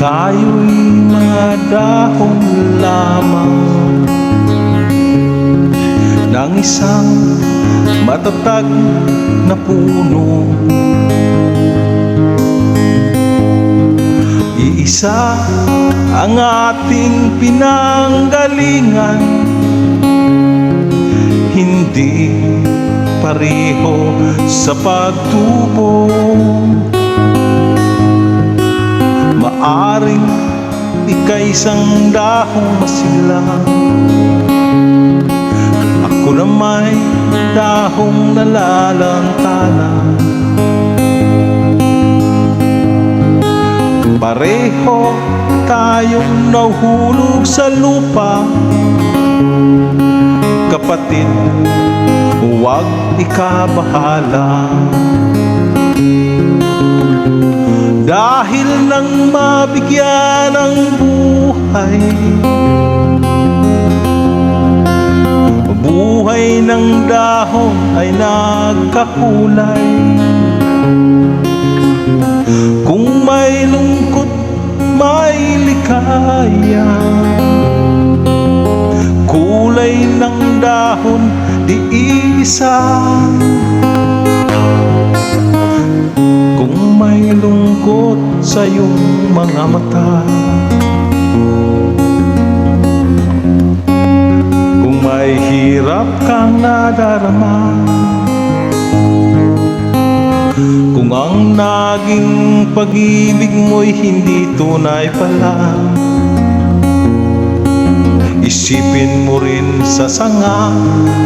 Tayo'y mga dahon lamang ng isang matatag na puno. Iisa ang ating pinanggalingan, hindi pareho sa pagtubo. Maaring ika'y isang dahong masilang, ako na may dahong nalalantana. Pareho tayong nahuhulog sa lupa, kapatid, huwag ikabahala. Dahil nang mabigyan ng buhay, buhay ng dahon ay nagkakulay. Kung may lungkot, may likaya, kulay ng dahon di isa. Kung may lungkot sa iyong mga mata, kung may hirap kang nadarama, kung ang naging pag-ibig mo'y hindi tunay pala, isipin mo rin sa sanga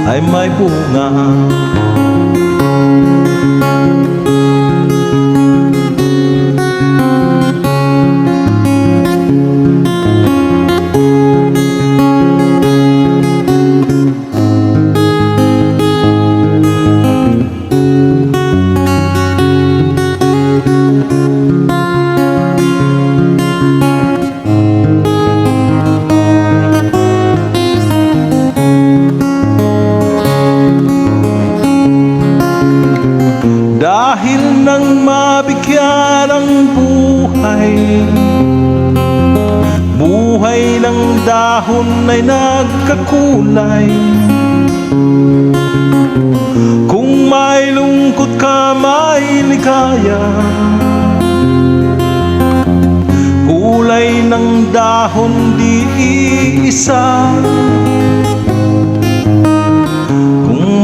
ay may bunga. Dahil nang mabigyan ng buhay, buhay ng dahon ay nagkakulay. Kung may lungkot ka, may ligaya, kulay ng dahon di iisa.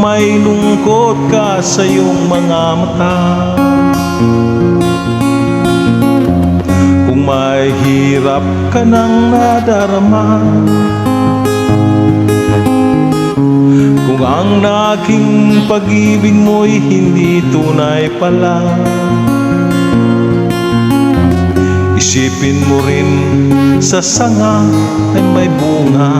May lungkot ka sa iyong mga mata, kung may hirap ka nang nadarama, kung ang naging pag-ibig mo'y hindi tunay pala, isipin mo rin sa sanga ay may bunga.